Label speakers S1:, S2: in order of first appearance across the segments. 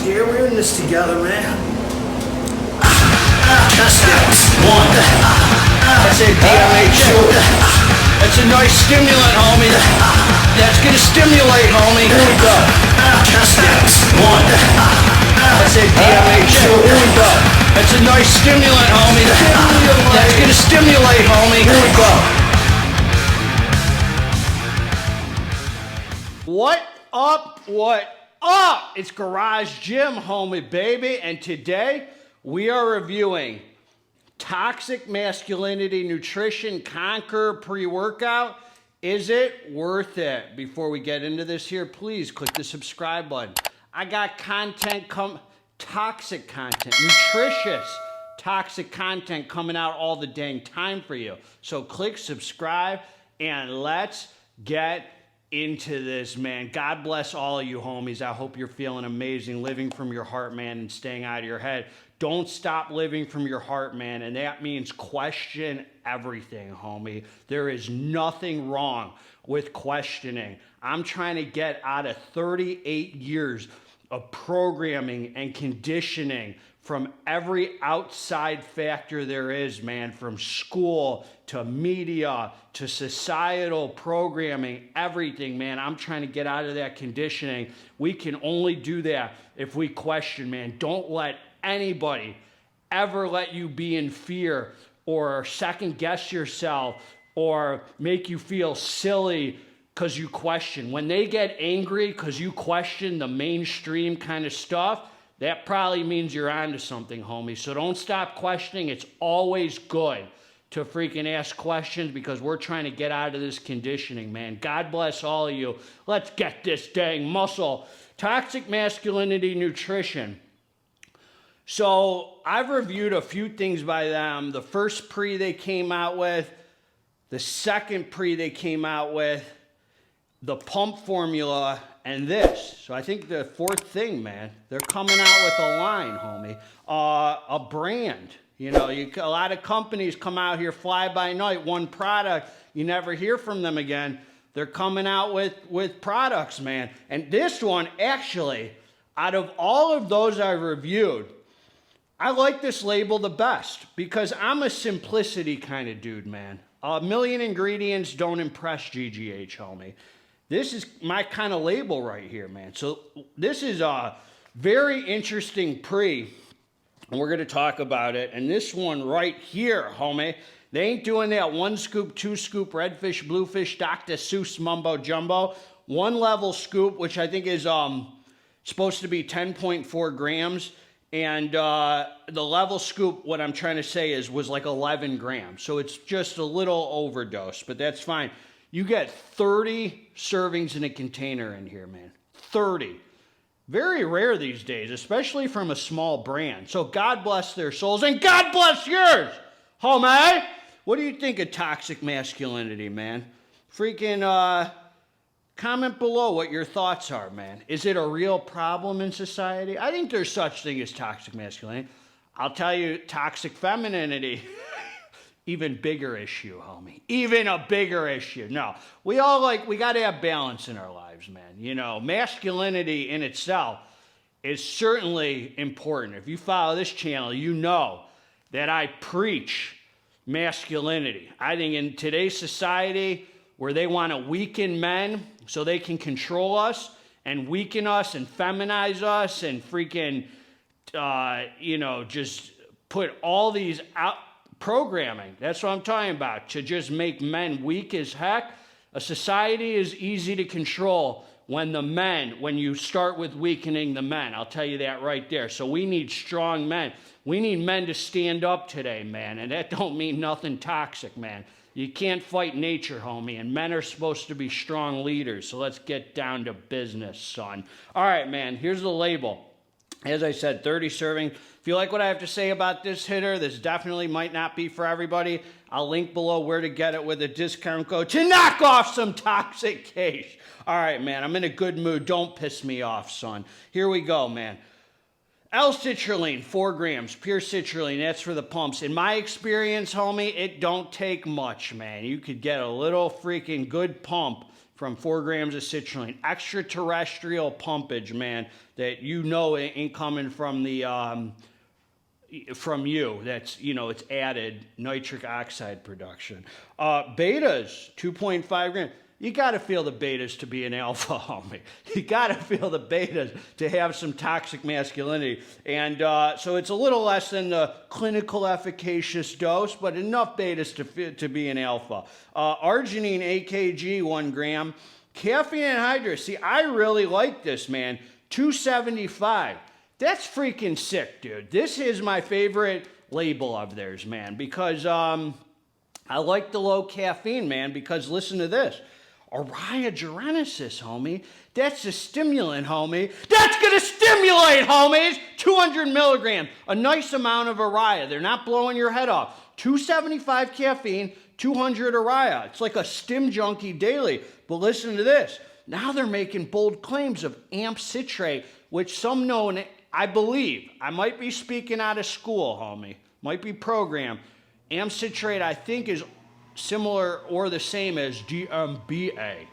S1: here. We're in this together, man. That's one. That's a DMH2. That's a nice stimulant, homie. That's gonna stimulate, homie. Here we go. That's one. That's a DMH2. Here we go. That's a nice stimulant, homie. That's gonna stimulate, homie. Here we go. What up? What up? It's Garage Gym, homie, baby. And today we are reviewing Toxic Masculinity Nutrition Conquer pre-workout. Is it worth it? Before we get into this here, please click the subscribe button. I got toxic content, nutritious toxic content coming out all the dang time for you. So click subscribe and let's get into this, man. God bless all of you homies. I hope you're feeling amazing, living from your heart, man, and staying out of your head. Don't stop living from your heart, man, and that means question everything, homie. There is nothing wrong with questioning. I'm trying to get out of 38 years of programming and conditioning from every outside factor there is, man, from school to media to societal programming, everything, man. I'm trying to get out of that conditioning. We can only do that if we question, man. Don't let anybody ever let you be in fear or second guess yourself or make you feel silly because you question. When they get angry because you question the mainstream kind of stuff, that probably means you're onto something, homie. So don't stop questioning. It's always good to freaking ask questions because we're trying to get out of this conditioning, man. God bless all of you. Let's get this dang muscle. Toxic Masculinity Nutrition. So I've reviewed a few things by them. The first pre they came out with, the second pre they came out with, the pump formula, and this. So I think the fourth thing, man, they're coming out with a line, homie, a brand. You know, a lot of companies come out here fly by night, one product, you never hear from them again. They're coming out with products, man. And this one, actually, out of all of those I've reviewed, I like this label the best because I'm a simplicity kind of dude, man. A million ingredients don't impress GGH, homie. This is my kind of label right here, man. So this is a very interesting pre, and we're going to talk about it. And this one right here, homie, they ain't doing that 1 scoop, 2 scoop, redfish, bluefish, Dr. Seuss mumbo jumbo. 1 level scoop, which I think is supposed to be 10.4 grams. And the level scoop, what I'm trying to say was like 11 grams. So it's just a little overdose, but that's fine. You get 30 servings in a container in here, man. 30. Very rare these days, especially from a small brand. So God bless their souls, and God bless yours, homie. What do you think of toxic masculinity, man? Freaking comment below what your thoughts are, man. Is it a real problem in society? I think there's such thing as toxic masculinity. I'll tell you, toxic femininity. Even bigger issue, homie. Even a bigger issue. No, we got to have balance in our lives, man. You know, masculinity in itself is certainly important. If you follow this channel, you know that I preach masculinity. I think in today's society where they want to weaken men so they can control us and weaken us and feminize us and freaking, just put all these out programming. That's what I'm talking about. To just make men weak as heck. A society is easy to control when you start with weakening the men. I'll tell you that right there. So we need strong men. We need men to stand up today, man. And that don't mean nothing toxic, man. You can't fight nature, homie. And men are supposed to be strong leaders. So let's get down to business, son. All right, man. Here's the label. As I said, 30 serving. If you like what I have to say about this hitter, this definitely might not be for everybody. I'll link below where to get it with a discount code to knock off some toxic cash. All right, man, I'm in a good mood. Don't piss me off, son. Here we go, man. L-citrulline, 4 grams, pure citrulline. That's for the pumps. In my experience, homie, it don't take much, man. You could get a little freaking good pump from 4 grams of citrulline. Extraterrestrial pumpage, man, that you know it ain't coming from the from you. That's, you know, it's added nitric oxide production. Betas, 2.5 grams. You got to feel the betas to be an alpha, homie. You got to feel the betas to have some toxic masculinity. And so it's a little less than the clinical efficacious dose, but enough betas to be an alpha. Arginine, AKG, 1 gram. Caffeine anhydrous. See, I really like this, man. 275. That's freaking sick, dude. This is my favorite label of theirs, man, because I like the low caffeine, man, because listen to this. Arrhea homie. That's a stimulant, homie. That's going to stimulate, homies. 200 milligrams. A nice amount of arrhea. They're not blowing your head off. 275 caffeine, 200 arrhea. It's like a stim junkie daily. But listen to this. Now they're making bold claims of amp citrate, which some know, I believe, I might be speaking out of school, homie. Might be programmed. Amp citrate, I think, is similar or the same as DMBA.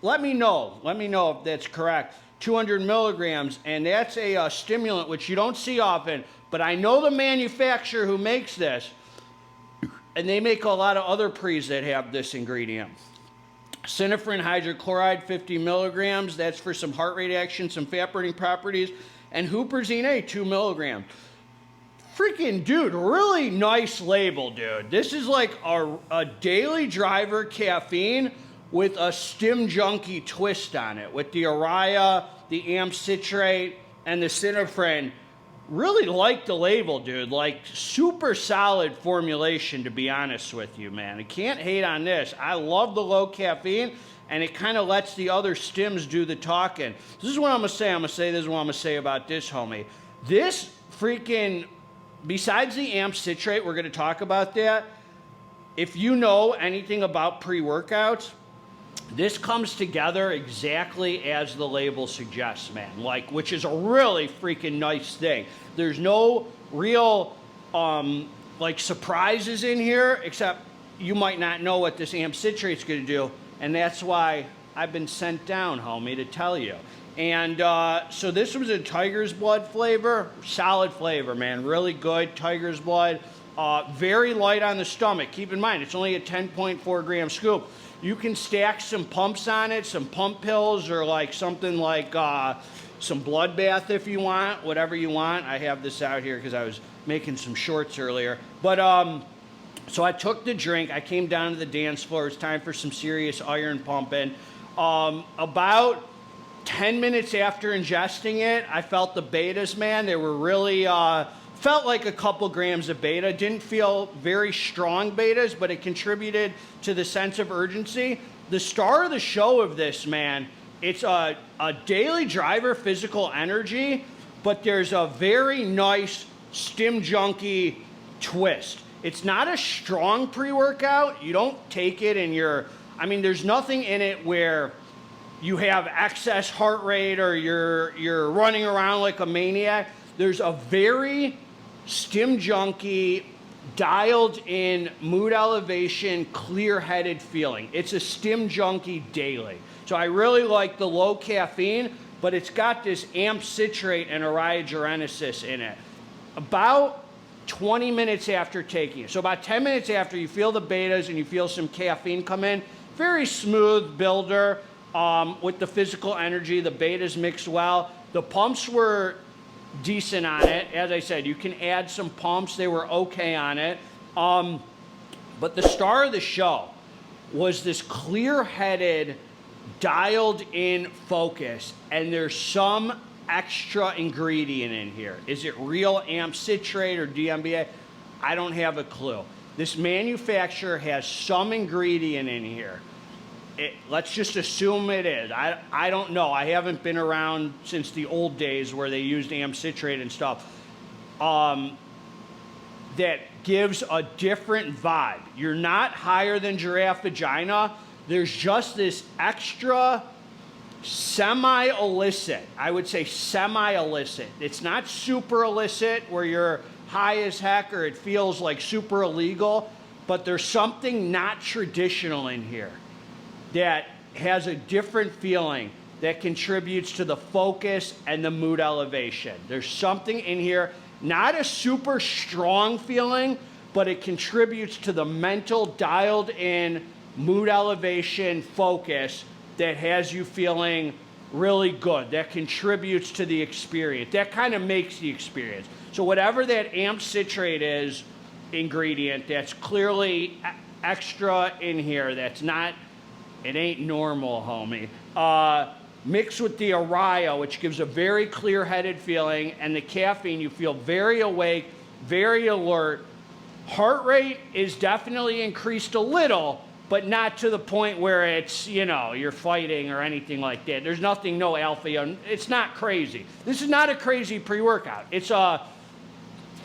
S1: Let me know if that's correct. 200 milligrams, and that's a stimulant which you don't see often, but I know the manufacturer who makes this, and they make a lot of other pre's that have this ingredient. Synephrine hydrochloride, 50 milligrams. That's for some heart rate action, some fat burning properties. And huperzine A, 2 milligrams. Freaking dude, really nice label, dude. This is like a daily driver caffeine with a stim junkie twist on it, with the arrhea, the amp citrate, and the synephrine. Really like the label, dude. Like, super solid formulation, to be honest with you, man. I can't hate on this. I love the low caffeine, and it kind of lets the other stims do the talking. This is what I'm going to say. This is what I'm going to say about this, homie. This freaking, besides the amp citrate, we're going to talk about that. If you know anything about pre-workouts, this comes together exactly as the label suggests, man. Like, which is a really freaking nice thing. There's no real, like, surprises in here, except you might not know what this amp citrate's going to do, and that's why I've been sent down, homie, to tell you. And so this was a tiger's blood flavor, solid flavor, man, really good tiger's blood, very light on the stomach. Keep in mind, it's only a 10.4 gram scoop. You can stack some pumps on it, some pump pills, or like something like some bloodbath if you want, whatever you want. I have this out here because I was making some shorts earlier. But so I took the drink. I came down to the dance floor. It's time for some serious iron pumping. About 10 minutes after ingesting it, I felt the betas, man. They were really, felt like a couple grams of beta. Didn't feel very strong betas, but it contributed to the sense of urgency. The star of the show of this, man, it's a daily driver physical energy, but there's a very nice stim junkie twist. It's not a strong pre-workout. You don't take it and there's nothing in it where you have excess heart rate or you're running around like a maniac. There's a very stim junkie, dialed in mood elevation, clear-headed feeling. It's a stim junkie daily. So I really like the low caffeine, but it's got this amp citrate and arrhea in it. About 20 minutes after taking it. So about 10 minutes after, you feel the betas and you feel some caffeine come in. Very smooth builder with the physical energy. The betas mix well. The pumps were decent on it. As I said, you can add some pumps. They were okay on it. But the star of the show was this clear-headed, dialed-in focus, and there's some extra ingredient in here. Is it real amp citrate or DMBA? I don't have a clue. This manufacturer has some ingredient in here. Let's just assume it is. I don't know. I haven't been around since the old days where they used amp citrate and stuff. That gives a different vibe. You're not higher than giraffe vagina. There's just this extra semi-illicit. I would say semi-illicit. It's not super illicit where you're high as heck or it feels like super illegal, but there's something not traditional in here. that has a different feeling that contributes to the focus and the mood elevation. There's something in here, not a super strong feeling, but it contributes to the mental dialed in mood elevation focus that has you feeling really good, that contributes to the experience, that kind of makes the experience. So whatever that amp citrate is ingredient that's clearly extra in here, that's not, it ain't normal, homie, mixed with the araya, which gives a very clear-headed feeling, and the caffeine, you feel very awake, very alert. Heart rate is definitely increased a little, but not to the point where it's, you know, you're fighting or anything like that. There's nothing, no alpha. It's not crazy. This is not a crazy pre-workout. It's a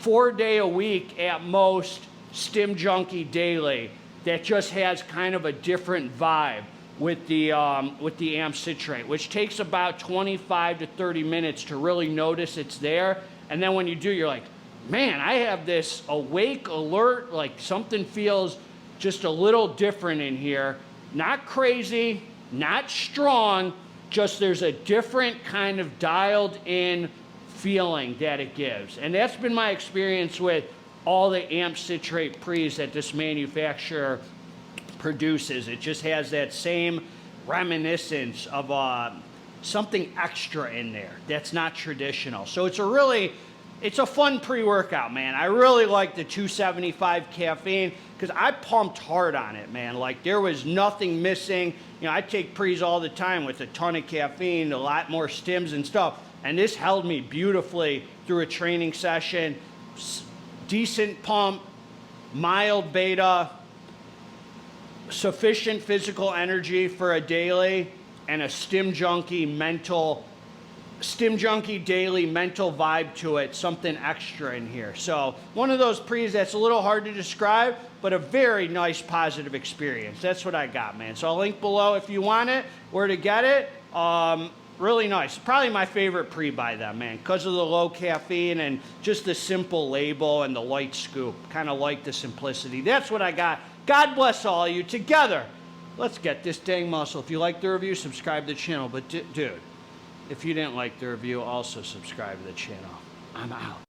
S1: 4-day-a-week at most Stim Junkie daily that just has kind of a different vibe with the amp citrate, which takes about 25 to 30 minutes to really notice it's there. And then when you do, you're like, man, I have this awake, alert, like something feels just a little different in here. Not crazy, not strong, just there's a different kind of dialed in feeling that it gives. And that's been my experience with all the amp citrate pre's that this manufacturer produces. It just has that same reminiscence of something extra in there that's not traditional. So it's a fun pre-workout, man. I really like the 275 caffeine because I pumped hard on it, man. Like there was nothing missing. You know, I take pre's all the time with a ton of caffeine, a lot more stims and stuff. And this held me beautifully through a training session. Decent pump, mild beta, sufficient physical energy for a daily, and a Stim Junkie daily mental vibe to it, something extra in here. So one of those pre's that's a little hard to describe, but a very nice positive experience. That's what I got, man. So I'll link below if you want it, where to get it. Really nice. Probably my favorite pre by them, man, because of the low caffeine and just the simple label and the light scoop. Kind of like the simplicity. That's what I got. God bless all of you. Together, let's get this dang muscle. If you like the review, subscribe to the channel. But dude, if you didn't like the review, also subscribe to the channel. I'm out.